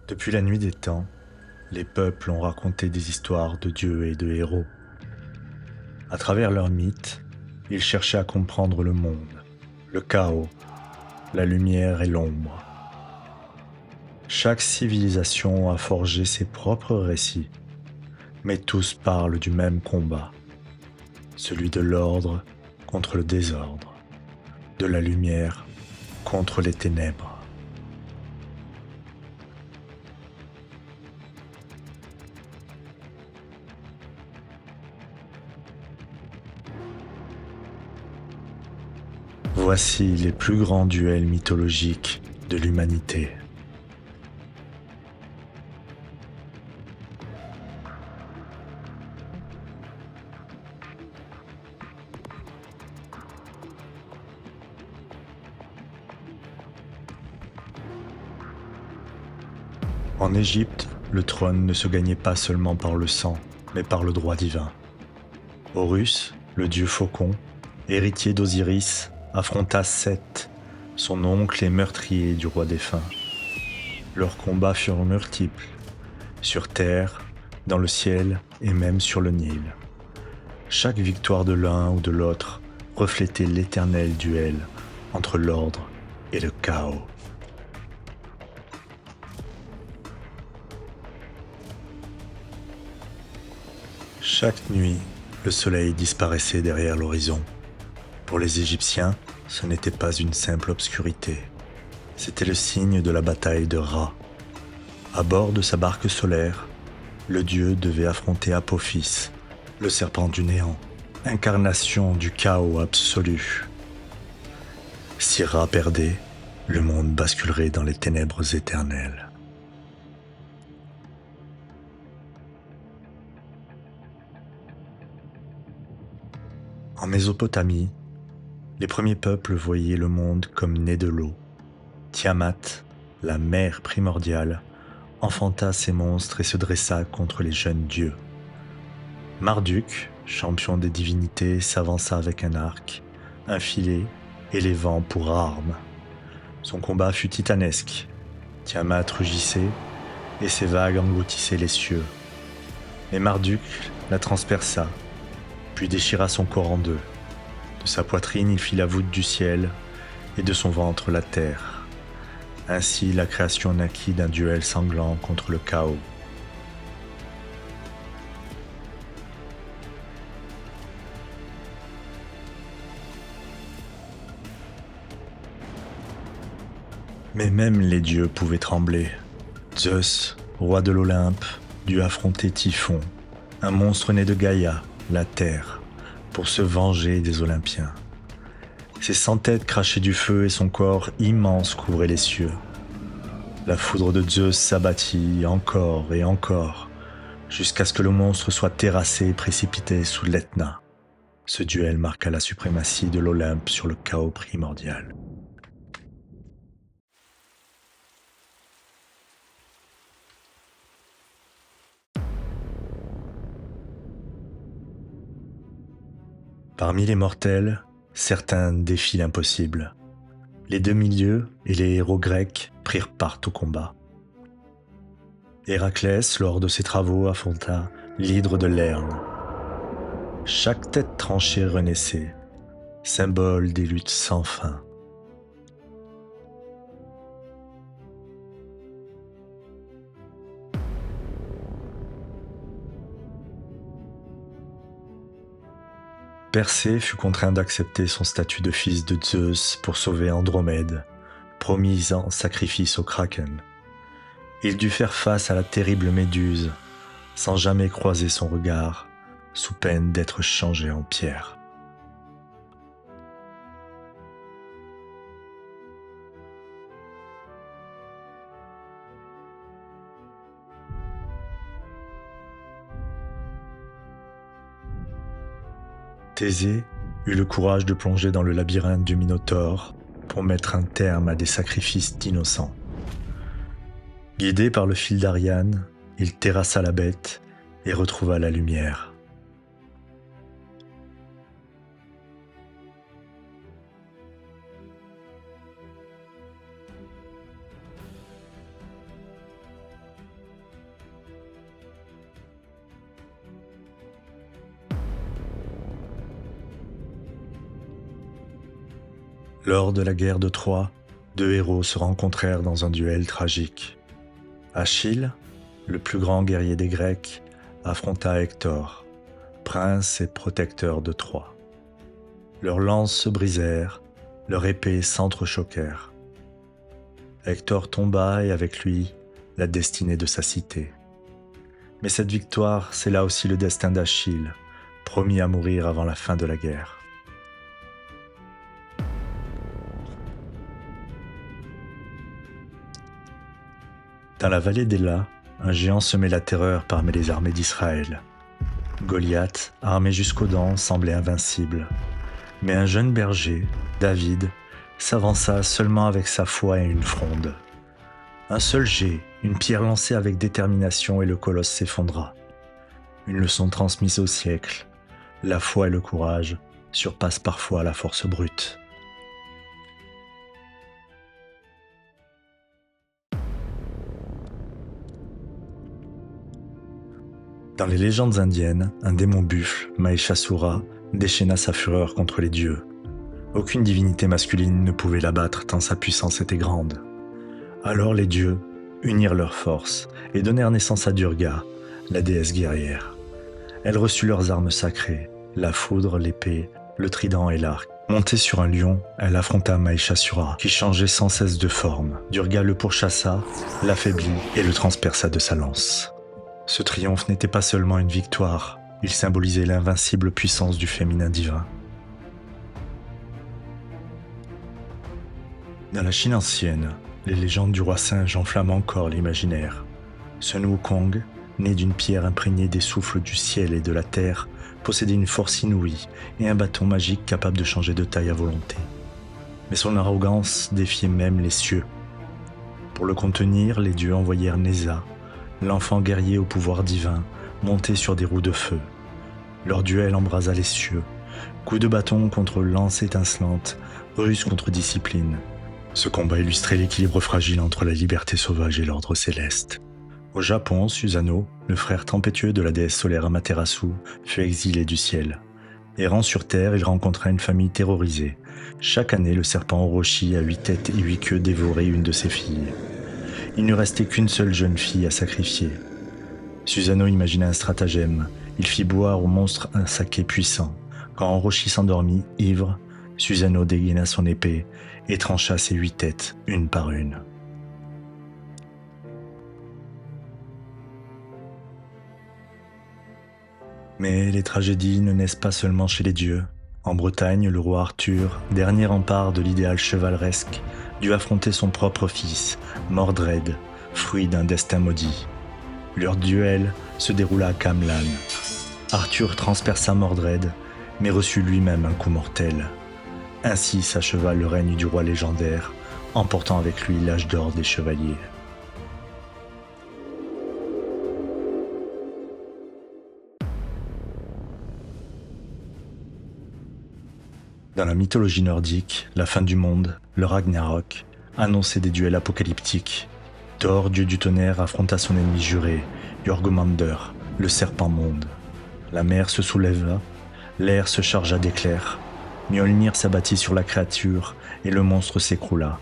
Depuis la nuit des temps, les peuples ont raconté des histoires de dieux et de héros. À travers leurs mythes, ils cherchaient à comprendre le monde, le chaos, la lumière et l'ombre. Chaque civilisation a forgé ses propres récits, mais tous parlent du même combat, celui de l'ordre contre le désordre, de la lumière contre les ténèbres. Voici les plus grands duels mythologiques de l'humanité. En Égypte, le trône ne se gagnait pas seulement par le sang, mais par le droit divin. Horus, le dieu faucon, héritier d'Osiris, affronta Seth, son oncle et meurtrier du roi défunt. Leurs combats furent multiples, sur terre, dans le ciel et même sur le Nil. Chaque victoire de l'un ou de l'autre reflétait l'éternel duel entre l'ordre et le chaos. Chaque nuit, le soleil disparaissait derrière l'horizon. Pour les Égyptiens, ce n'était pas une simple obscurité. C'était le signe de la bataille de Ra. À bord de sa barque solaire, le dieu devait affronter Apophis, le serpent du néant, incarnation du chaos absolu. Si Ra perdait, le monde basculerait dans les ténèbres éternelles. En Mésopotamie, les premiers peuples voyaient le monde comme né de l'eau. Tiamat, la mère primordiale, enfanta ces monstres et se dressa contre les jeunes dieux. Marduk, champion des divinités, s'avança avec un arc, un filet et les vents pour armes. Son combat fut titanesque. Tiamat rugissait et ses vagues engloutissaient les cieux. Mais Marduk la transperça, puis déchira son corps en deux. De sa poitrine, il fit la voûte du ciel et de son ventre la terre. Ainsi, la création naquit d'un duel sanglant contre le chaos. Mais même les dieux pouvaient trembler. Zeus, roi de l'Olympe, dut affronter Typhon, un monstre né de Gaïa, la terre, pour se venger des Olympiens. Ses 100 têtes crachaient du feu et son corps immense couvrait les cieux. La foudre de Zeus s'abattit encore et encore, jusqu'à ce que le monstre soit terrassé et précipité sous l'Etna. Ce duel marqua la suprématie de l'Olympe sur le chaos primordial. Parmi les mortels, certains défient l'impossible. Les demi-dieux et les héros grecs prirent part au combat. Héraclès, lors de ses travaux, affronta l'hydre de Lerne. Chaque tête tranchée renaissait, symbole des luttes sans fin. Persée fut contraint d'accepter son statut de fils de Zeus pour sauver Andromède, promise en sacrifice au Kraken. Il dut faire face à la terrible Méduse, sans jamais croiser son regard, sous peine d'être changé en pierre. Thésée eut le courage de plonger dans le labyrinthe du Minotaure pour mettre un terme à des sacrifices d'innocents. Guidé par le fil d'Ariane, il terrassa la bête et retrouva la lumière. Lors de la guerre de Troie, deux héros se rencontrèrent dans un duel tragique. Achille, le plus grand guerrier des Grecs, affronta Hector, prince et protecteur de Troie. Leurs lances se brisèrent, leurs épées s'entrechoquèrent. Hector tomba et avec lui, la destinée de sa cité. Mais cette victoire scella aussi le destin d'Achille, promis à mourir avant la fin de la guerre. Dans la vallée d'Éla, un géant semait la terreur parmi les armées d'Israël. Goliath, armé jusqu'aux dents, semblait invincible. Mais un jeune berger, David, s'avança seulement avec sa foi et une fronde. Un seul jet, une pierre lancée avec détermination et le colosse s'effondra. Une leçon transmise au siècle. La foi et le courage surpassent parfois la force brute. Dans les légendes indiennes, un démon buffle, Mahishasura, déchaîna sa fureur contre les dieux. Aucune divinité masculine ne pouvait l'abattre tant sa puissance était grande. Alors les dieux unirent leurs forces et donnèrent naissance à Durga, la déesse guerrière. Elle reçut leurs armes sacrées, la foudre, l'épée, le trident et l'arc. Montée sur un lion, elle affronta Mahishasura, qui changeait sans cesse de forme. Durga le pourchassa, l'affaiblit et le transperça de sa lance. Ce triomphe n'était pas seulement une victoire, il symbolisait l'invincible puissance du féminin divin. Dans la Chine ancienne, les légendes du roi singe enflamment encore l'imaginaire. Sun Wukong, né d'une pierre imprégnée des souffles du ciel et de la terre, possédait une force inouïe et un bâton magique capable de changer de taille à volonté. Mais son arrogance défiait même les cieux. Pour le contenir, les dieux envoyèrent Neza, l'enfant guerrier au pouvoir divin, monté sur des roues de feu. Leur duel embrasa les cieux. Coups de bâton contre lance étincelante, ruse contre discipline. Ce combat illustrait l'équilibre fragile entre la liberté sauvage et l'ordre céleste. Au Japon, Susanoo, le frère tempétueux de la déesse solaire Amaterasu, fut exilé du ciel. Errant sur terre, il rencontra une famille terrorisée. Chaque année, le serpent Orochi à 8 têtes et 8 queues dévorait une de ses filles. Il ne restait qu'une seule jeune fille à sacrifier. Susanoo imagina un stratagème. Il fit boire au monstre un saké puissant. Quand Orochi s'endormit, ivre, Susanoo dégaina son épée et trancha ses 8 têtes, une par une. Mais les tragédies ne naissent pas seulement chez les dieux. En Bretagne, le roi Arthur, dernier rempart de l'idéal chevaleresque, dut affronter son propre fils, Mordred, fruit d'un destin maudit. Leur duel se déroula à Camlann. Arthur transperça Mordred, mais reçut lui-même un coup mortel. Ainsi s'acheva le règne du roi légendaire, emportant avec lui l'âge d'or des chevaliers. Dans la mythologie nordique, la fin du monde, le Ragnarok, annonçait des duels apocalyptiques. Thor, dieu du tonnerre, affronta son ennemi juré, Jorgmunder, le serpent monde. La mer se souleva, l'air se chargea d'éclairs. Mjolnir s'abattit sur la créature et le monstre s'écroula.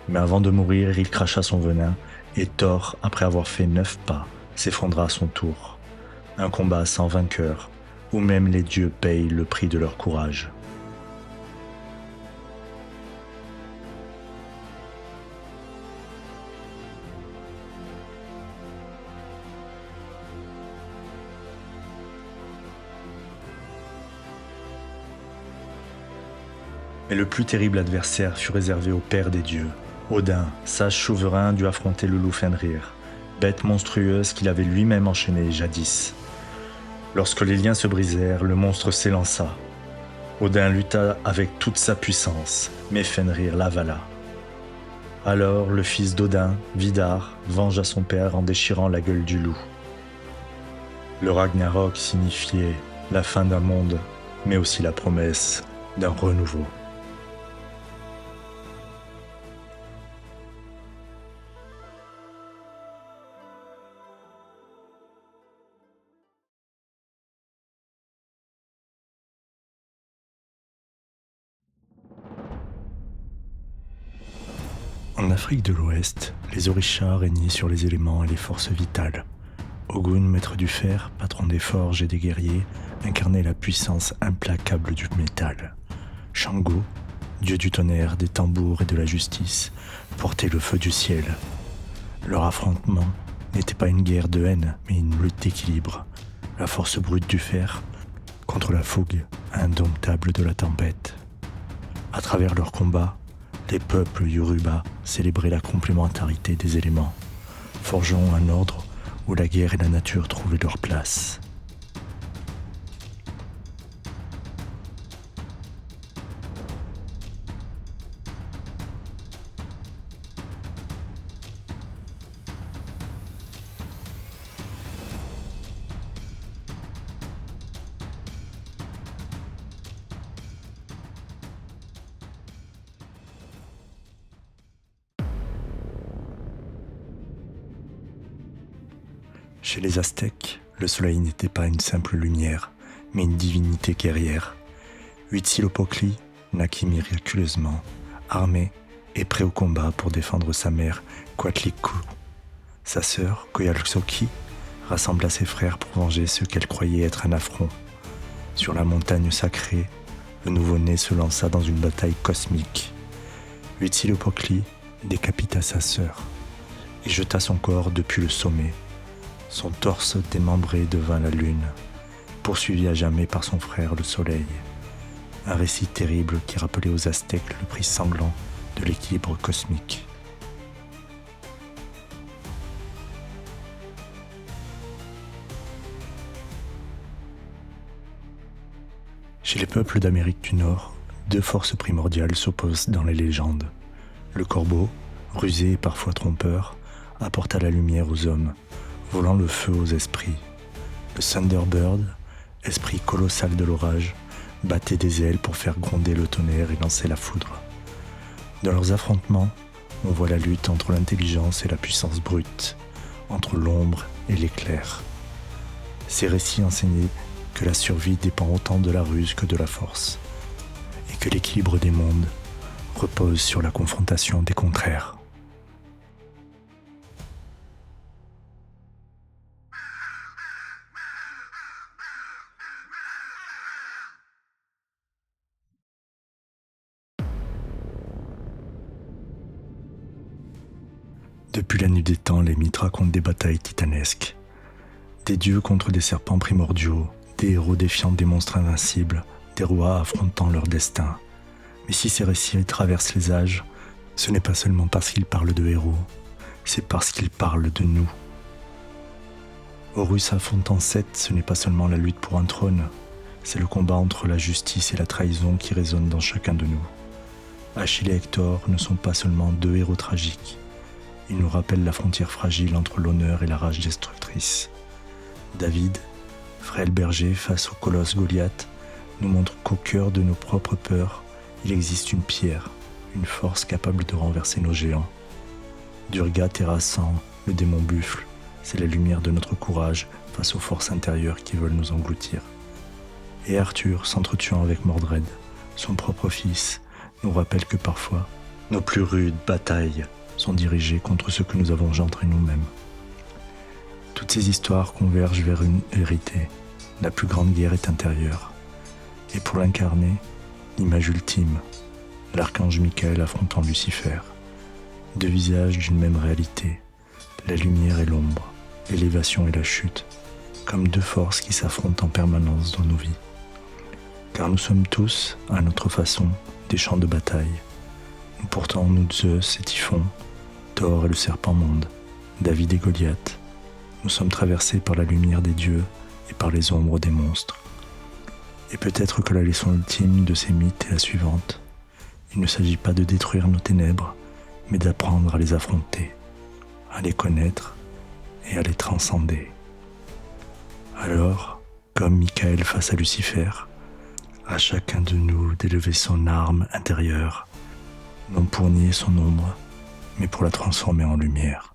Mais avant de mourir, il cracha son venin et Thor, après avoir fait 9 pas, s'effondra à son tour. Un combat sans vainqueur, où même les dieux payent le prix de leur courage. Mais le plus terrible adversaire fut réservé au père des dieux. Odin, sage souverain, dut affronter le loup Fenrir, bête monstrueuse qu'il avait lui-même enchaînée jadis. Lorsque les liens se brisèrent, le monstre s'élança. Odin lutta avec toute sa puissance, mais Fenrir l'avala. Alors le fils d'Odin, Vidar, vengea son père en déchirant la gueule du loup. Le Ragnarok signifiait la fin d'un monde, mais aussi la promesse d'un renouveau. En Afrique de l'Ouest, les Orishas régnaient sur les éléments et les forces vitales. Ogun, maître du fer, patron des forges et des guerriers, incarnait la puissance implacable du métal. Shango, dieu du tonnerre, des tambours et de la justice, portait le feu du ciel. Leur affrontement n'était pas une guerre de haine, mais une lutte d'équilibre. La force brute du fer contre la fougue indomptable de la tempête. À travers leurs combats, les peuples Yoruba célébraient la complémentarité des éléments, forgeant un ordre où la guerre et la nature trouvaient leur place. Chez les Aztèques, le soleil n'était pas une simple lumière, mais une divinité guerrière. Huitzilopochtli naquit miraculeusement, armé et prêt au combat pour défendre sa mère Coatlicue. Sa sœur, Coyalxauhqui, rassembla ses frères pour venger ce qu'elle croyait être un affront. Sur la montagne sacrée, le nouveau-né se lança dans une bataille cosmique. Huitzilopochtli décapita sa sœur et jeta son corps depuis le sommet. Son torse démembré devint la lune, poursuivi à jamais par son frère le soleil. Un récit terrible qui rappelait aux Aztèques le prix sanglant de l'équilibre cosmique. Chez les peuples d'Amérique du Nord, deux forces primordiales s'opposent dans les légendes. Le corbeau, rusé et parfois trompeur, apporta la lumière aux hommes, volant le feu aux esprits. Le Thunderbird, esprit colossal de l'orage, battait des ailes pour faire gronder le tonnerre et lancer la foudre. Dans leurs affrontements, on voit la lutte entre l'intelligence et la puissance brute, entre l'ombre et l'éclair. Ces récits enseignaient que la survie dépend autant de la ruse que de la force, et que l'équilibre des mondes repose sur la confrontation des contraires. Depuis la nuit des temps, les mythes racontent des batailles titanesques. Des dieux contre des serpents primordiaux, des héros défiant des monstres invincibles, des rois affrontant leur destin. Mais si ces récits traversent les âges, ce n'est pas seulement parce qu'ils parlent de héros, c'est parce qu'ils parlent de nous. Horus affrontant Seth, ce n'est pas seulement la lutte pour un trône, c'est le combat entre la justice et la trahison qui résonne dans chacun de nous. Achille et Hector ne sont pas seulement deux héros tragiques, ils nous rappellent la frontière fragile entre l'honneur et la rage destructrice. David, frêle berger face au colosse Goliath, nous montre qu'au cœur de nos propres peurs, il existe une pierre, une force capable de renverser nos géants. Durga terrassant le démon buffle, c'est la lumière de notre courage face aux forces intérieures qui veulent nous engloutir. Et Arthur, s'entretuant avec Mordred, son propre fils, nous rappelle que parfois, nos plus rudes batailles sont dirigées contre ce que nous avons engendré nous-mêmes. Toutes ces histoires convergent vers une vérité. La plus grande guerre est intérieure. Et pour l'incarner, l'image ultime, l'archange Michael affrontant Lucifer. Deux visages d'une même réalité, la lumière et l'ombre, l'élévation et la chute, comme deux forces qui s'affrontent en permanence dans nos vies. Car nous sommes tous, à notre façon, des champs de bataille. Nous portons en nous Zeus et Typhon, Thor et le serpent-monde, David et Goliath. Nous sommes traversés par la lumière des dieux et par les ombres des monstres. Et peut-être que la leçon ultime de ces mythes est la suivante. Il ne s'agit pas de détruire nos ténèbres, mais d'apprendre à les affronter, à les connaître et à les transcender. Alors, comme Michael face à Lucifer, à chacun de nous d'élever son arme intérieure, non pour nier son ombre, mais pour la transformer en lumière.